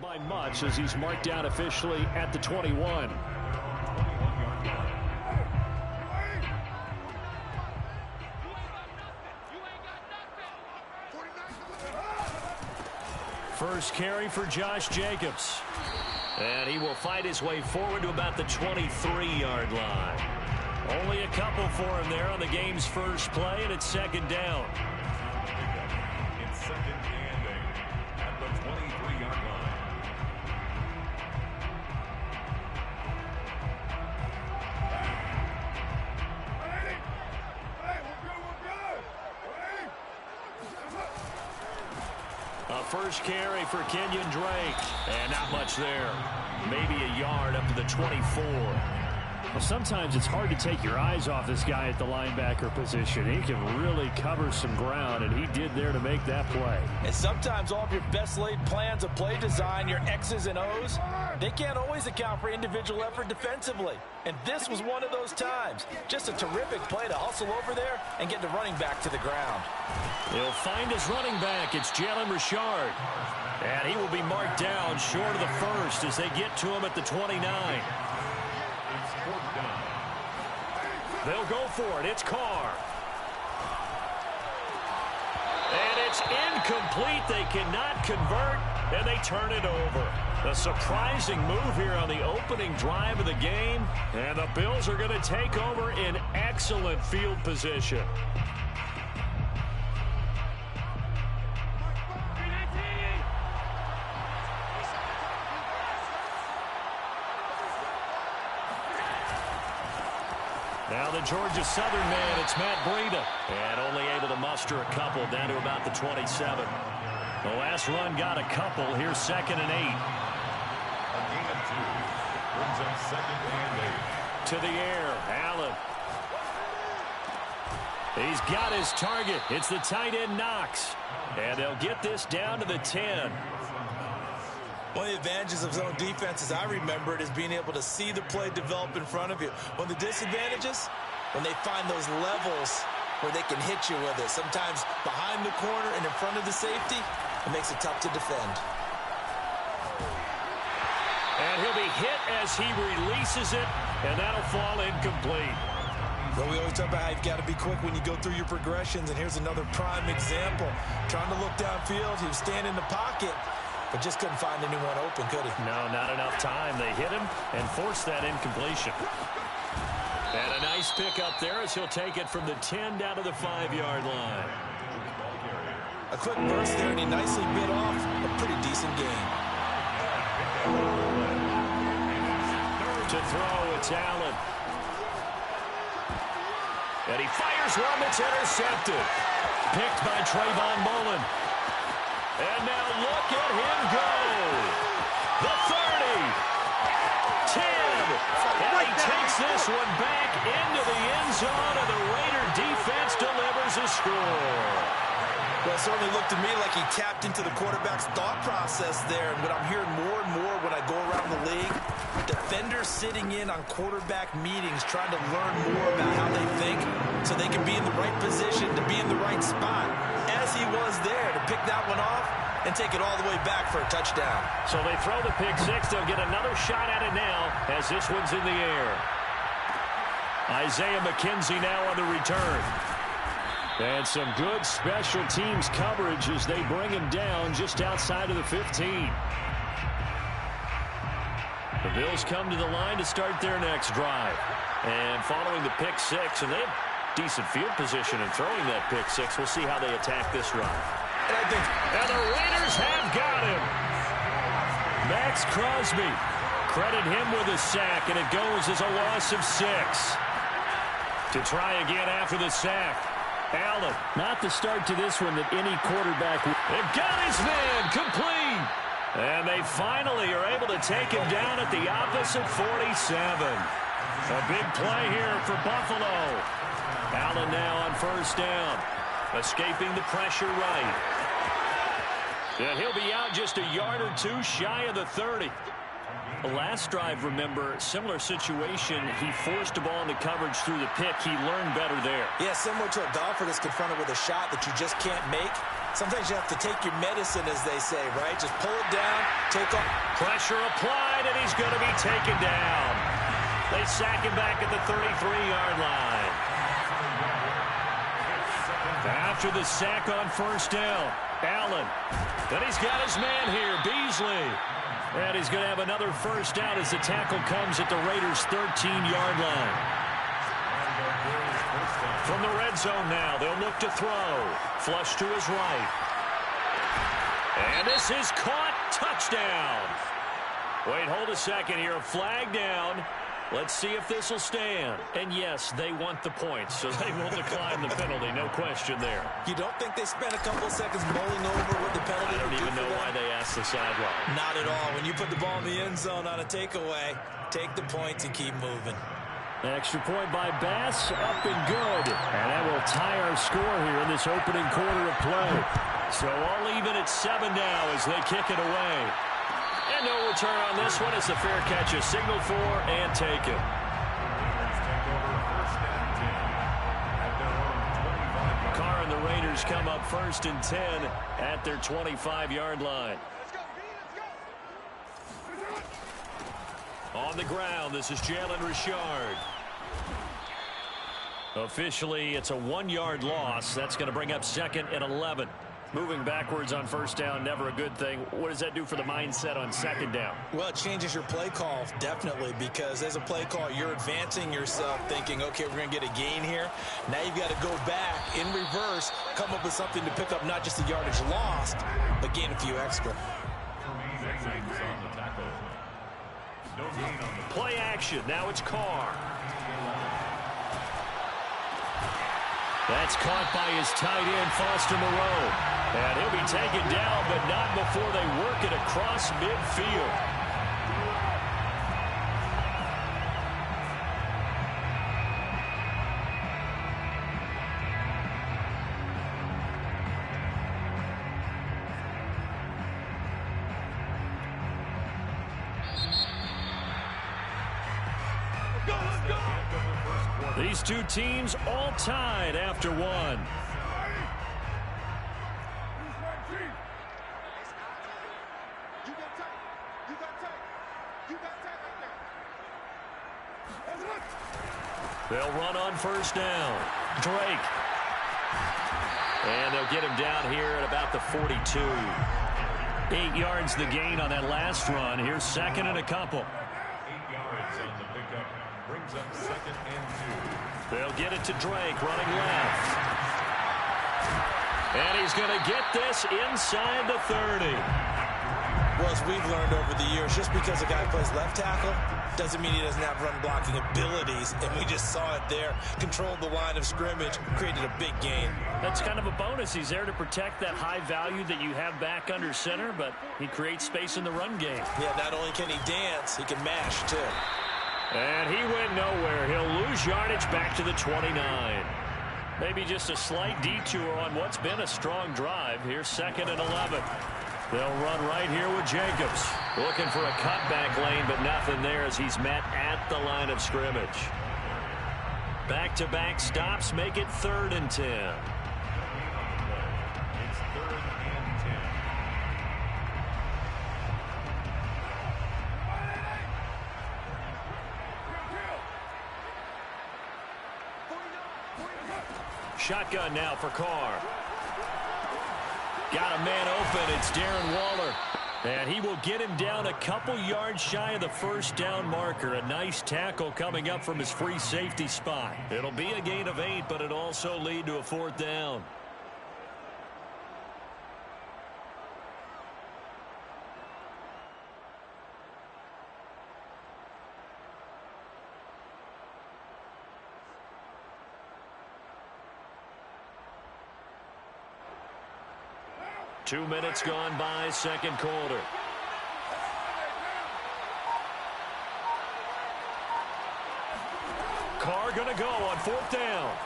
by much as he's marked down officially at the 21. First carry for Josh Jacobs. And he will fight his way forward to about the 23-yard line. Only a couple for him there on the game's first play, and it's second down. It's second and 8 at the 23-yard line. A first carry for Kenyon Drake. And not much there. Maybe a yard up to the 24. Well, sometimes it's hard to take your eyes off this guy at the linebacker position. He can really cover some ground, and he did there to make that play. And sometimes all of your best laid plans of play design, your X's and O's, they can't always account for individual effort defensively. And this was one of those times. Just a terrific play to hustle over there and get the running back to the ground. He'll find his running back. It's Jalen Richard. And he will be marked down short of the first as they get to him at the 29. They'll go for it. It's Carr. And it's incomplete. They cannot convert, and they turn it over. A surprising move here on the opening drive of the game, and the Bills are going to take over in excellent field position. Now the Georgia Southern man, it's Matt Breida. And only able to muster a couple down to about the 27. The last run got a couple. Here's second and 8. A gain of 2 brings up second and 8. To the air, Allen. He's got his target. It's the tight end Knox. And they'll get this down to the 10. One of the advantages of zone defense, as I remember it, is being able to see the play develop in front of you. One of the disadvantages, when they find those levels where they can hit you with it. Sometimes behind the corner and in front of the safety, it makes it tough to defend. And he'll be hit as he releases it, and that'll fall incomplete. Well, we always talk about how you've got to be quick when you go through your progressions, and here's another prime example. Trying to look downfield, he was standing in the pocket, but just couldn't find anyone open, could he? No, not enough time. They hit him and forced that incompletion. And a nice pick up there as he'll take it from the 10 down to the 5-yard line. A quick burst there, and he nicely bit off a pretty decent game. To throw, it's Allen. And he fires one that's intercepted. Picked by Trayvon Mullen. And now look at him go. The 30. 10. And he takes this one back into the end zone, and the Raider defense delivers a score. Well, it certainly looked to me like he tapped into the quarterback's thought process there. And what I'm hearing more and more when I go around the league, defenders sitting in on quarterback meetings trying to learn more about how they think so they can be in the right position to be in the right spot, as he was there to pick that one off and take it all the way back for a touchdown. So they throw the pick six. They'll get another shot at it now as this one's in the air. Isaiah McKenzie now on the return. And some good special teams coverage as they bring him down just outside of the 15. The Bills come to the line to start their next drive. And following the pick six, and they have decent field position in throwing that pick six. We'll see how they attack this drive. And the Raiders have got him. Max Crosby. Credit him with a sack, and it goes as a loss of 6. To try again after the sack. Allen. Not the start to this one that any quarterback. They've got his man complete. And they finally are able to take him down at the opposite 47. A big play here for Buffalo. Allen now on first down. Escaping the pressure right. And he'll be out just a yard or two shy of the 30. Last drive, remember, similar situation. He forced the ball into coverage through the pick. He learned better there. Yeah, similar to a golfer that's confronted with a shot that you just can't make. Sometimes you have to take your medicine, as they say, right? Just pull it down, take off. Pressure applied, and he's going to be taken down. They sack him back at the 33-yard line. After the sack on first down, Allen. Then he's got his man here, Beasley. And he's going to have another first down as the tackle comes at the Raiders' 13-yard line. From the red zone now, they'll look to throw. Flush to his right. And this is caught. Touchdown. Wait, hold a second here. A flag down. Let's see if this will stand. And yes, they want the points, so they will decline the penalty. No question there. You don't think they spent a couple of seconds mulling over what the penalty I don't even know why they asked the sideline. Not at all. When you put the ball in the end zone on a takeaway, take the points and keep moving. Extra point by Bass, up and good. And that will tie our score here in this opening quarter of play. So all even at 7 now as they kick it away. And no return on this one as the fair catch is signaled for and taken. Carr and the Raiders come up 1st and 10 at their 25-yard line. On the ground, this is Jalen Richard. Officially, it's a 1-yard loss. That's going to bring up 2nd and 11. Moving backwards on first down, never a good thing. What does that do for the mindset on 2nd down? Well, it changes your play call, definitely, because as a play call, you're advancing yourself thinking, okay, we're going to get a gain here. Now you've got to go back in reverse, come up with something to pick up not just the yardage lost, but gain a few extra. Play action. Now it's Carr. That's caught by his tight end, Foster Moreau. And he'll be taken down, but not before they work it across midfield. These two teams all tied after one. They'll run on first down. Drake. And they'll get him down here at about the 42. 8 yards the gain on that last run. Here's 2nd and a couple. 8 yards on the pickup. Brings up 2nd and 2. They'll get it to Drake running left. And he's going to get this inside the 30. Well, as we've learned over the years, just because a guy plays left tackle doesn't mean he doesn't have run blocking abilities. And we just saw it there. Controlled the line of scrimmage, created a big gain. That's kind of a bonus. He's there to protect that high value that you have back under center, but he creates space in the run game. Yeah, not only can he dance, he can mash, too. And he went nowhere. He'll lose yardage back to the 29. Maybe just a slight detour on what's been a strong drive. Here's 2nd and 11. They'll run right here with Jacobs. Looking for a cutback lane, but nothing there as he's met at the line of scrimmage. Back-to-back stops make it 3rd and 10. It's 3rd and 10. Shotgun now for Carr. Got a man open. It's Darren Waller. And he will get him down a couple yards shy of the first down marker. A nice tackle coming up from his free safety spot. It'll be a gain of 8, but it'll also lead to a 4th down. Two minutes gone by, 2nd quarter. Carr going to go on 4th down.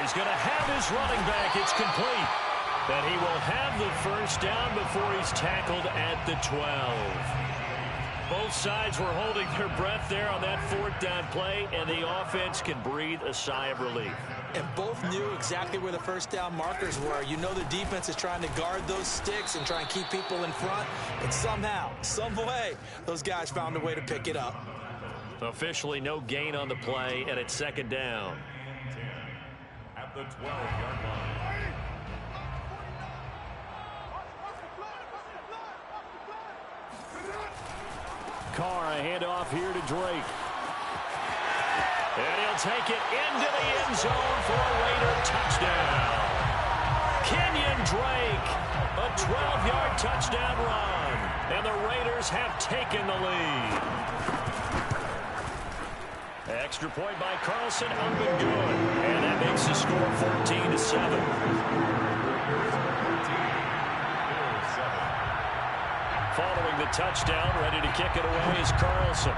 He's going to have his running back. It's complete. And he will have the first down before he's tackled at the 12. Both sides were holding their breath there on that fourth down play, and the offense can breathe a sigh of relief. And both knew exactly where the first down markers were. You know the defense is trying to guard those sticks and try and keep people in front. But somehow, some way, those guys found a way to pick it up. Officially no gain on the play, and it's second down. At the 12-yard line. Carr, a handoff here to Drake. And he'll take it into the end zone for a Raider touchdown. Kenyon Drake, a 12-yard touchdown run. And the Raiders have taken the lead. Extra point by Carlson, up and good. And that makes the score 14-7. Following the touchdown, ready to kick it away is Carlson.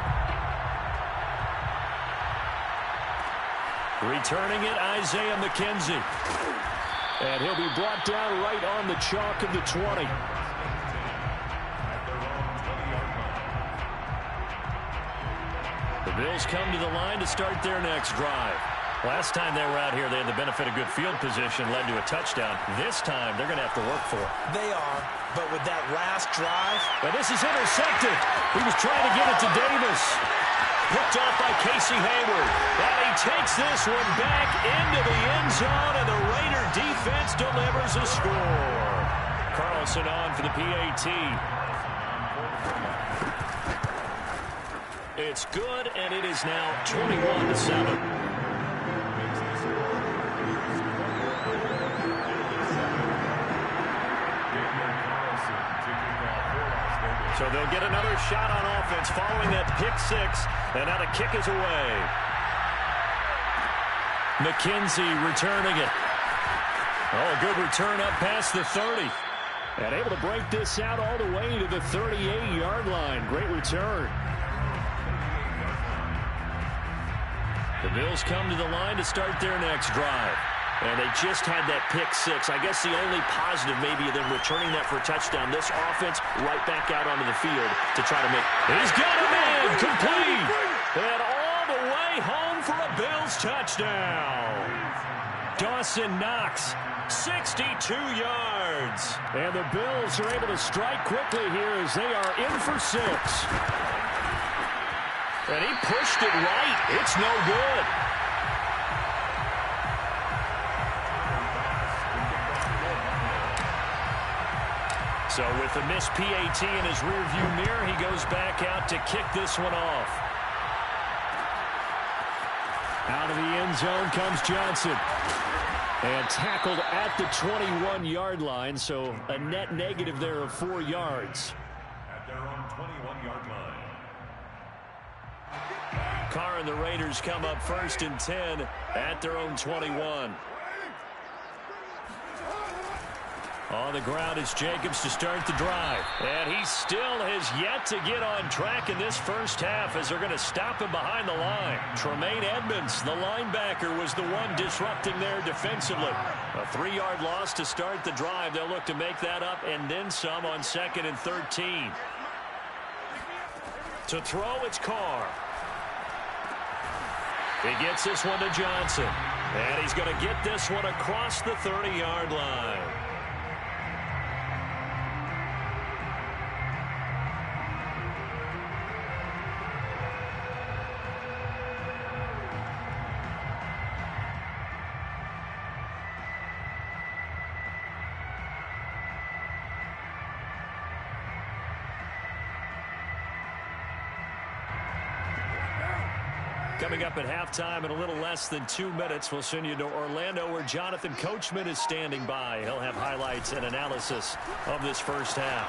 Returning it, Isaiah McKenzie. And he'll be brought down right on the chalk of the 20. The Bills come to the line to start their next drive. Last time they were out here, they had the benefit of good field position, led to a touchdown. This time, they're going to have to work for it. They are, but with that last drive. But this is intercepted. He was trying to get it to Davis. Picked off by Casey Hayward. And he takes this one back into the end zone, and the Raider defense delivers a score. Carlson on for the PAT. It's good, and it is now 21-7. So they'll get another shot on offense following that pick six. And now the kick is away. McKenzie returning it. Oh, a good return up past the 30. And able to break this out all the way to the 38-yard line. Great return. The Bills come to the line to start their next drive. And they just had that pick six. I guess the only positive maybe of them returning that for a touchdown. This offense right back out onto the field to try to make. He's got a man complete. And all the way home for a Bills touchdown. Dawson Knox, 62 yards. And the Bills are able to strike quickly here as they are in for six. And he pushed it right. It's no good. So with the missed PAT in his rearview mirror, he goes back out to kick this one off. Out of the end zone comes Johnson. And tackled at the 21-yard line, so a net negative there of 4 yards. At their own 21-yard line. Carr and the Raiders come up 1st and 10 at their own 21. On the ground is Jacobs to start the drive. And he still has yet to get on track in this first half as they're going to stop him behind the line. Tremaine Edmonds, the linebacker, was the one disrupting there defensively. A 3-yard loss to start the drive. They'll look to make that up and then some on 2nd and 13. To throw, it's Carr. He gets this one to Johnson. And he's going to get this one across the 30-yard line. Coming up at halftime in a little less than 2 minutes, we'll send you to Orlando where Jonathan Coachman is standing by. He'll have highlights and analysis of this first half.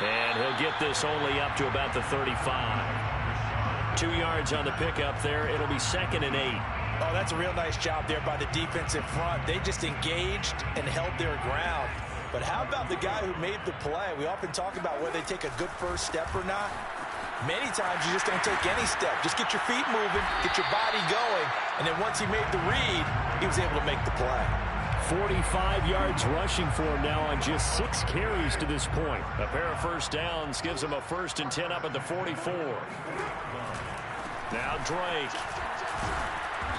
And he'll get this only up to about the 35. 2 yards on the pickup there. It'll be 2nd and 8. Oh, that's a real nice job there by the defense in front. They just engaged and held their ground. But how about the guy who made the play? We often talk about whether they take a good first step or not. Many times you just don't take any step. Just get your feet moving, get your body going, and then once he made the read, he was able to make the play. 45 yards rushing for him now on just 6 carries to this point. A pair of first downs gives him a 1st and 10 up at the 44. Now Drake.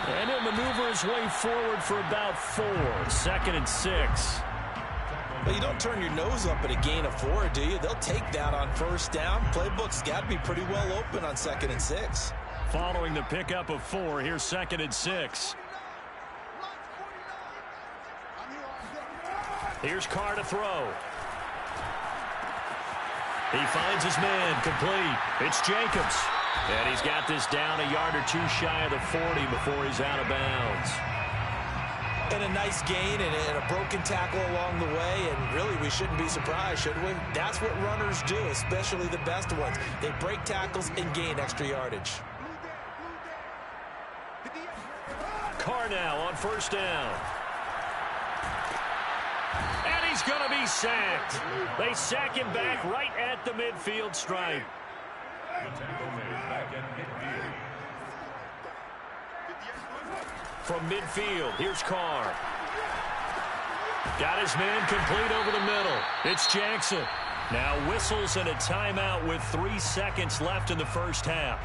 And he'll maneuver his way forward for about 4. 2nd and 6. Well, you don't turn your nose up at a gain of 4, do you? They'll take that on first down. Playbook's got to be pretty well open on 2nd and 6. Following the pickup of 4, here's 2nd and 6. Here's Carr to throw. He finds his man, complete. It's Jacobs. And he's got this down a yard or 2 shy of the 40 before he's out of bounds. And a nice gain and a broken tackle along the way, and really we shouldn't be surprised, should we? That's what runners do, especially the best ones. They break tackles and gain extra yardage. Carr now on first down. And he's going to be sacked. They sack him back right at the midfield stripe. The tackle made back at midfield. From midfield, here's Carr. Got his man complete over the middle. It's Jackson. Now whistles and a timeout with 3 seconds left in the first half.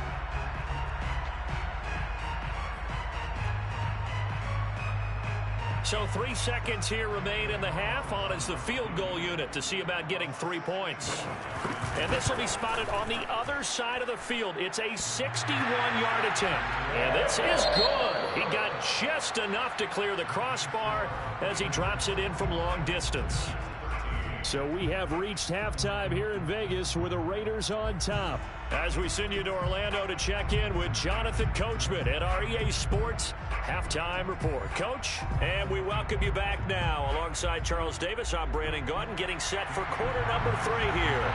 So 3 seconds here remain in the half. On is the field goal unit to see about getting 3 points. And this will be spotted on the other side of the field. It's a 61-yard attempt. And this is good. He got just enough to clear the crossbar as he drops it in from long distance. So we have reached halftime here in Vegas with the Raiders on top. As we send you to Orlando to check in with Jonathan Coachman at our EA Sports Halftime Report. Coach, and we welcome you back now. Alongside Charles Davis, I'm Brandon Gaudin, getting set for quarter number 3 here.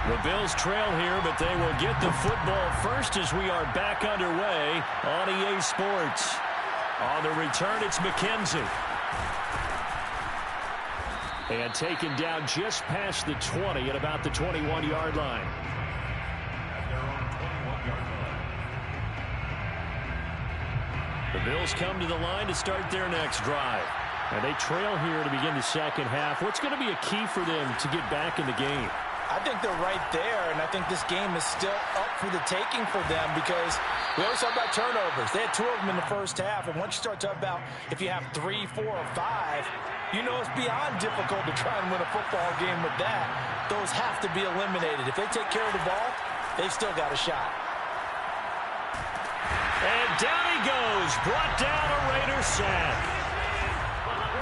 The Bills trail here, but they will get the football first as we are back underway on EA Sports. On the return, it's McKenzie. And taken down just past the 20 at about the 21-yard line. At their own 21-yard line. The Bills come to the line to start their next drive. And they trail here to begin the second half. What's going to be a key for them to get back in the game? I think they're right there, and I think this game is still up for the taking for them because we always talk about turnovers. They had 2 of them in the first half, and once you start talking about if you have 3, 4, or 5, you know it's beyond difficult to try and win a football game with that. Those have to be eliminated. If they take care of the ball, they've still got a shot. And down he goes, brought down a Raider sack.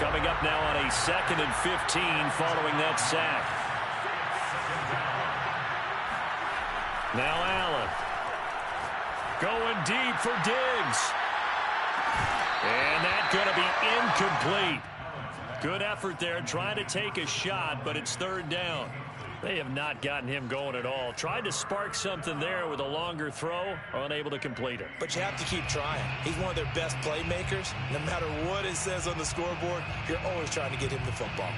Coming up now on a 2nd and 15 following that sack. Now Allen. Going deep for Diggs. And that's going to be incomplete. Good effort there, trying to take a shot, but it's 3rd down. They have not gotten him going at all. Tried to spark something there with a longer throw, unable to complete it. But you have to keep trying. He's one of their best playmakers. No matter what it says on the scoreboard, you're always trying to get him the football.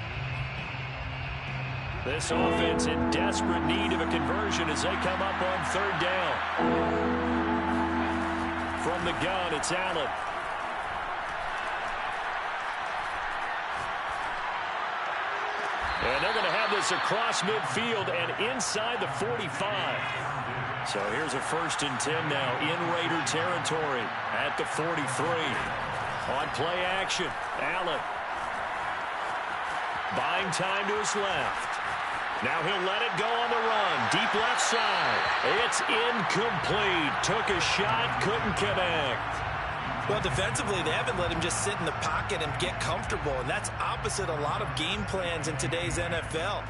This offense in desperate need of a conversion as they come up on 3rd down. From the gun, it's Allen. And they're going to have this across midfield and inside the 45. So here's a 1st and 10 now in Raider territory at the 43. On play action, Allen. Buying time to his left. Now he'll let it go on the run. Deep left side. It's incomplete. Took a shot, couldn't connect. Well, defensively, they haven't let him just sit in the pocket and get comfortable, and that's opposite a lot of game plans in today's NFL.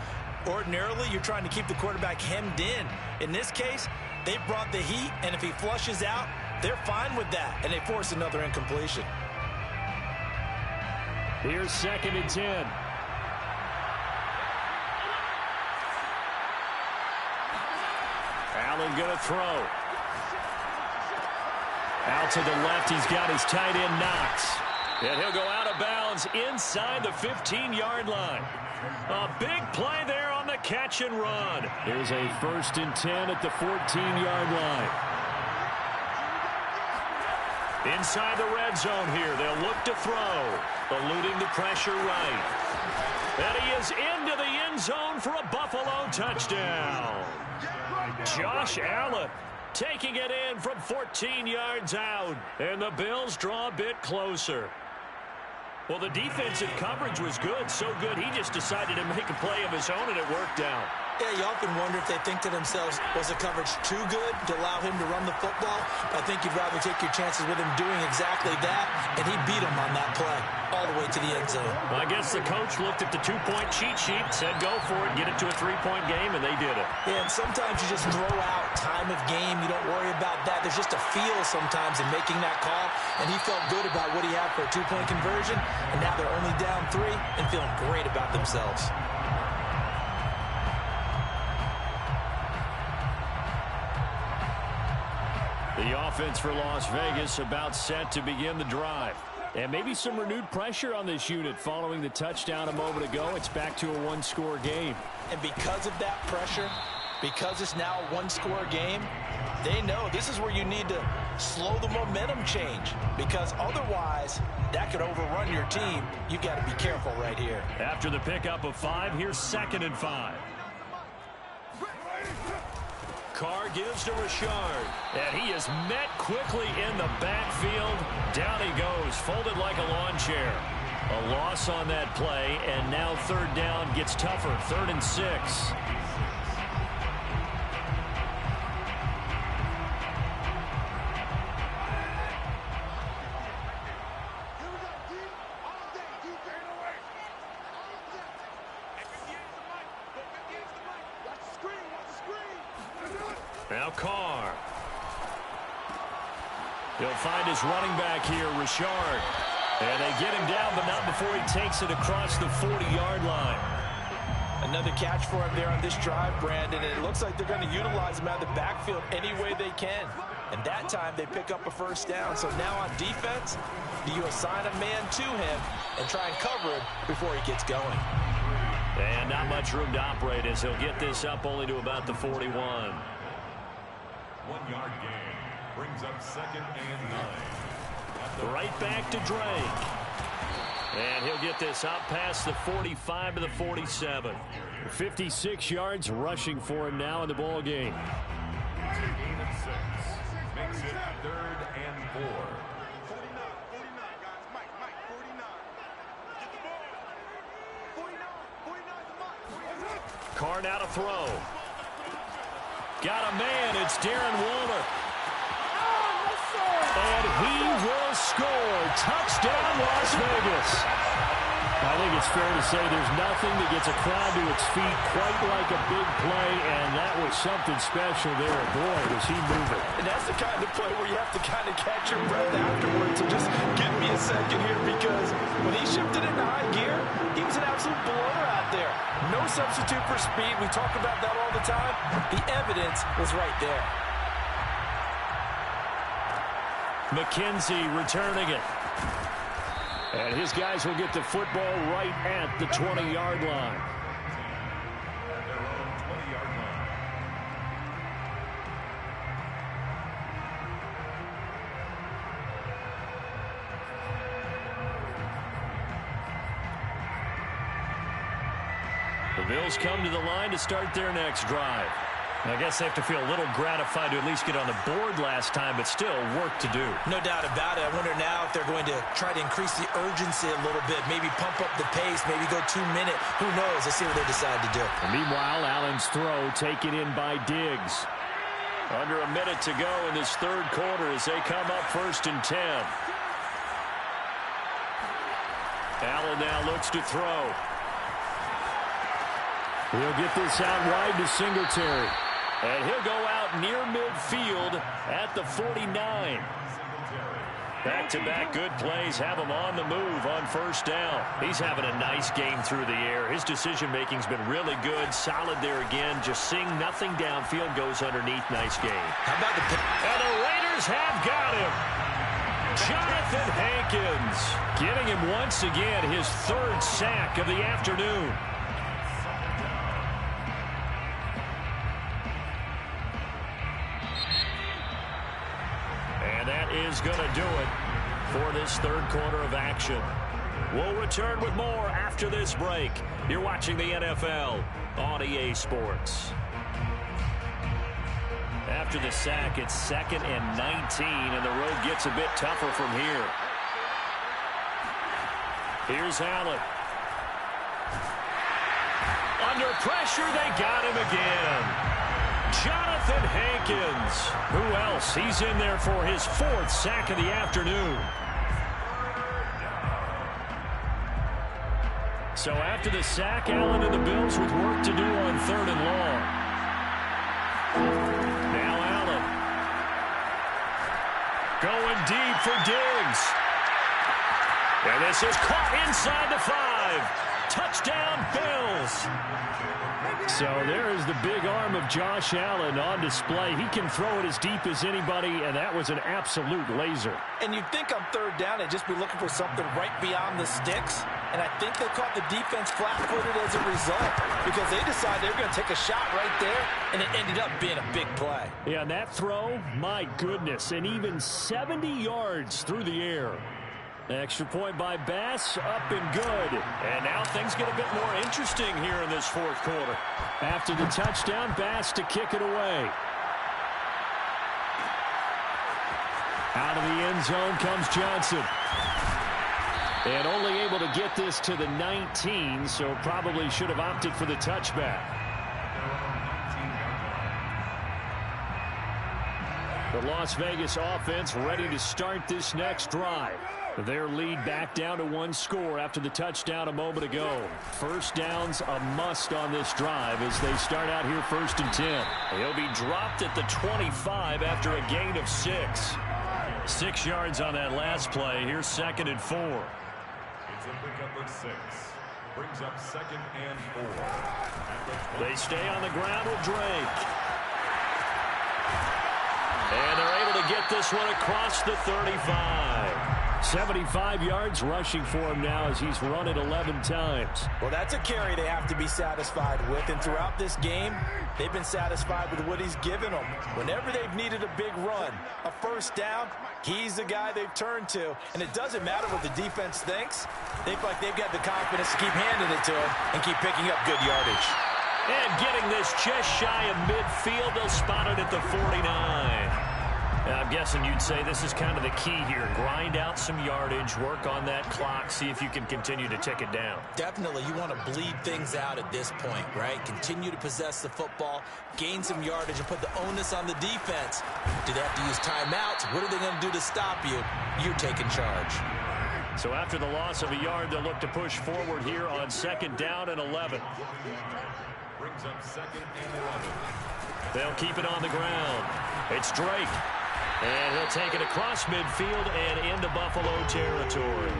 Ordinarily, you're trying to keep the quarterback hemmed in. In this case, they brought the heat, and if he flushes out, they're fine with that, and they force another incompletion. Here's 2nd and 10. Allen going to throw. Out to the left, he's got his tight end Knox. And he'll go out of bounds inside the 15-yard line. A big play there on the catch and run. There's a 1st and 10 at the 14-yard line. Inside the red zone here, they'll look to throw. Eluding the pressure right. And he is into the end zone for a Buffalo touchdown. Josh Allen taking it in from 14 yards out. And the Bills draw a bit closer. Well, the defensive coverage was good, so good he just decided to make a play of his own, and it worked out. Yeah, you often wonder if they think to themselves, was the coverage too good to allow him to run the football? I think you'd rather take your chances with him doing exactly that, and he beat him on that play all the way to the end zone. Well, I guess the coach looked at the two-point cheat sheet, said go for it, get it to a three-point game, and they did it. Yeah, and sometimes you just throw out time of game. You don't worry about that. There's just a feel sometimes in making that call, and he felt good about what he had for a two-point conversion, and now they're only down 3 and feeling great about themselves. The offense for Las Vegas about set to begin the drive. And maybe some renewed pressure on this unit following the touchdown a moment ago. It's back to a one-score game. And because of that pressure, because it's now a one-score game, they know this is where you need to slow the momentum change. Because otherwise, that could overrun your team. You've got to be careful right here. After the pickup of 5, here's 2nd and 5. Carr gives to Richard, and he is met quickly in the backfield. Down he goes, folded like a lawn chair. A loss on that play, and now 3rd down gets tougher, 3rd and 6. Now Carr. He'll find his running back here, Richard. And they get him down, but not before he takes it across the 40-yard line. Another catch for him there on this drive, Brandon. And it looks like they're going to utilize him out of the backfield any way they can. And that time they pick up a 1st down. So now on defense, do you assign a man to him and try and cover him before he gets going? And not much room to operate as he'll get this up only to about the 41. 1-yard gain brings up 2nd and 9. Right back to Drake. And he'll get this out past the 45 to the 47. 56 yards rushing for him now in the ball game. Gain of 6 makes it 3rd and 4. 49, guys. Mike, 49. Get the ball. 49 the Mike. Carr now to throw. Got a man. It's Darren Waller. And he will score. Touchdown, Las Vegas. I think it's fair to say there's nothing that gets a crowd to its feet quite like a big play, and that was something special there. Boy, was he moving. And that's the kind of play where you have to kind of catch your breath afterwards. So just give me a second here, because when he shifted into high gear, he was an absolute blower out there. No substitute for speed. We talk about that all the time. The evidence was right there. McKenzie returning it. And his guys will get the football right at the 20-yard line. At their own 20-yard line. The Bills come to the line to start their next drive. I guess they have to feel a little gratified to at least get on the board last time, but still work to do. No doubt about it. I wonder now if they're going to try to increase the urgency a little bit, maybe pump up the pace, maybe go 2-minute. Who knows? Let's see what they decide to do. And meanwhile, Allen's throw taken in by Diggs. Under a minute to go in this 3rd quarter as they come up 1st and 10. Allen now looks to throw. He'll get this out wide to Singletary. And he'll go out near midfield at the 49. Back-to-back good plays have him on the move on 1st down. He's having a nice game through the air. His decision-making's been really good. Solid there again. Just seeing nothing downfield, goes underneath. Nice game. How about the... And the Raiders have got him. Jonathan Hankins getting him once again his 3rd sack of the afternoon. is going to do it for this third quarter of action. We'll return with more after this break. You're watching the NFL on EA Sports. After the sack, it's 2nd and 19, and the road gets a bit tougher from here. Here's Allen. Under pressure, they got him again. Jonathan Hankins. Who else? He's in there for his 4th sack of the afternoon. So after the sack, Allen and the Bills with work to do on 3rd and long. Now Allen. Going deep for Diggs. And this is caught inside the 5. Touchdown, Bills. So there is the big arm of Josh Allen on display. He can throw it as deep as anybody, and that was an absolute laser. And you'd think on 3rd down, they'd just be looking for something right beyond the sticks. And I think they caught the defense flat-footed as a result because they decided they were going to take a shot right there, and it ended up being a big play. Yeah, and that throw, my goodness, and even 70 yards through the air. Extra point by Bass, up and good. And now things get a bit more interesting here in this 4th quarter. After the touchdown, Bass to kick it away. Out of the end zone comes Johnson. And only able to get this to the 19, so probably should have opted for the touchback. The Las Vegas offense ready to start this next drive. Their lead back down to 1 score after the touchdown a moment ago. First down's a must on this drive as they start out here 1st and 10. He'll be dropped at the 25 after a gain of 6. 6 yards on that last play. Here's 2nd and 4. It's a pickup of 6. Brings up 2nd and 4. They stay on the ground with Drake. And they're able to get this one across the 35. 75 yards rushing for him now as he's run it 11 times. Well, that's a carry they have to be satisfied with. And throughout this game, they've been satisfied with what he's given them. Whenever they've needed a big run, a 1st down, he's the guy they've turned to. And it doesn't matter what the defense thinks. They feel like they've got the confidence to keep handing it to him and keep picking up good yardage. And getting this just shy of midfield, they'll spot it at the 49. I'm guessing you'd say this is kind of the key here. Grind out some yardage, work on that clock, see if you can continue to tick it down. Definitely, you want to bleed things out at this point, right? Continue to possess the football, gain some yardage, and put the onus on the defense. Do they have to use timeouts? What are they going to do to stop you? You're taking charge. So after the loss of a yard, they'll look to push forward here on 2nd down and 11. Brings up 2nd and 11. They'll keep it on the ground. It's Drake. And he'll take it across midfield and into Buffalo territory.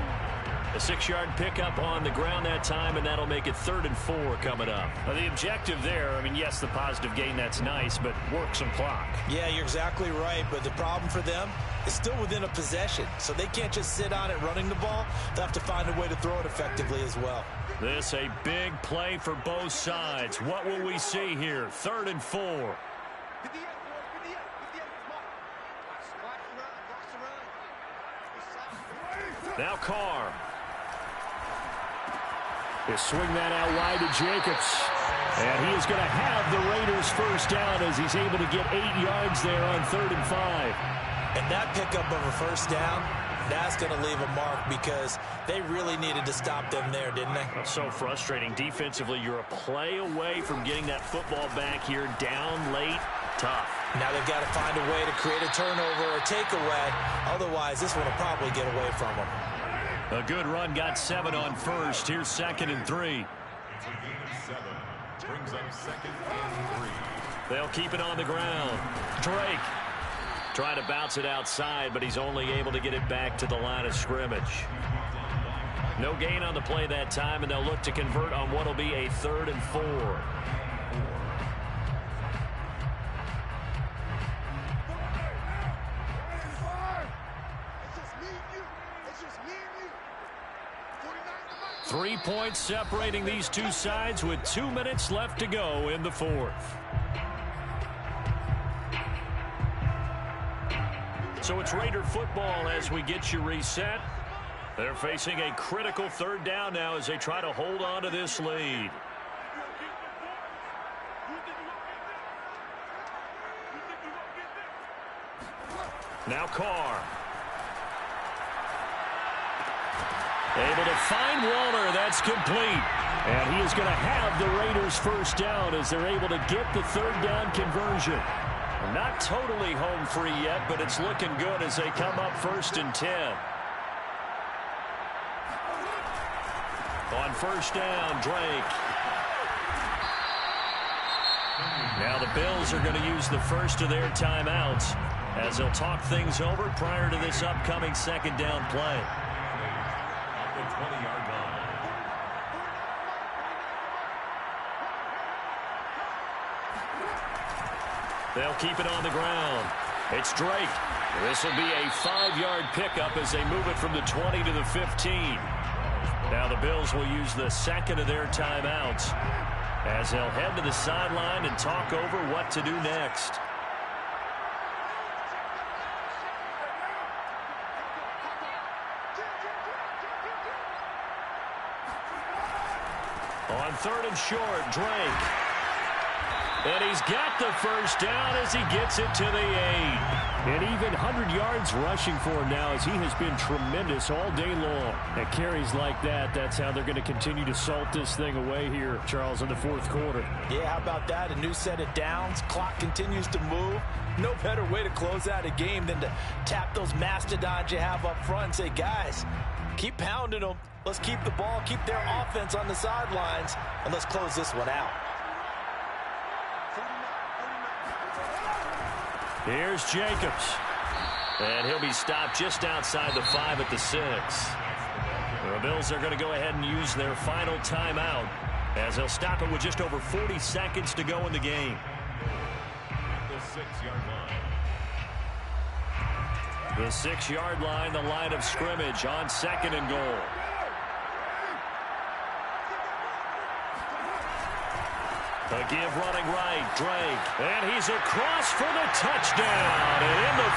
A 6-yard pickup on the ground that time, and that'll make it 3rd and 4 coming up. Now, the objective there, I mean, yes, the positive gain, that's nice, but work some clock. Yeah, you're exactly right, but the problem for them is still within a possession, so they can't just sit on it running the ball. They'll have to find a way to throw it effectively as well. This a big play for both sides. What will we see here? 3rd and 4. Now Carr. He'll swing that out wide to Jacobs. And he is going to have the Raiders 1st down as he's able to get 8 yards there on 3rd and 5. And that pickup of a 1st down, that's going to leave a mark because they really needed to stop them there, didn't they? That's so frustrating. Defensively, you're a play away from getting that football back here. Down late, tough. Now they've got to find a way to create a turnover or takeaway. Otherwise, this one will probably get away from them. A good run, got 7 on 1st. Here's 2nd and 3. It's a gain of 7. Brings up 2nd and 3. They'll keep it on the ground. Drake trying to bounce it outside, but he's only able to get it back to the line of scrimmage. No gain on the play that time, and they'll look to convert on what will be a 3rd and 4. Three points separating these two sides with 2 minutes left to go in the 4th. So it's Raider football as we get you reset. They're facing a critical third down now as they try to hold on to this lead. Now Carr. Able to find Waller. That's complete. And he is going to have the Raiders first down as they're able to get the third down conversion. Not totally home free yet, but it's looking good as they come up 1st and 10. On first down, Drake. Now the Bills are going to use the first of their timeouts as they'll talk things over prior to this upcoming second down play. At the 20-yard line. They'll keep it on the ground. It's Drake. This will be a 5-yard pickup as they move it from the 20 to the 15. Now the Bills will use the second of their timeouts as they'll head to the sideline and talk over what to do next. On 3rd and short, Drake. And he's got the first down as he gets it to the 8. And even 100 yards rushing for him now as he has been tremendous all day long. And carries like that, that's how they're going to continue to salt this thing away here, Charles, in the 4th quarter. Yeah, how about that? A new set of downs. Clock continues to move. No better way to close out a game than to tap those mastodons you have up front and say, guys, keep pounding them. Let's keep the ball, keep their offense on the sidelines, and let's close this one out. Here's Jacobs. And he'll be stopped just outside the 5 at the 6. The Bills are going to go ahead and use their final timeout as they'll stop it with just over 40 seconds to go in the game. At the 6-yard line. The 6-yard line, the line of scrimmage on 2nd and goal. The give running right, Drake. And he's across for the touchdown. And in the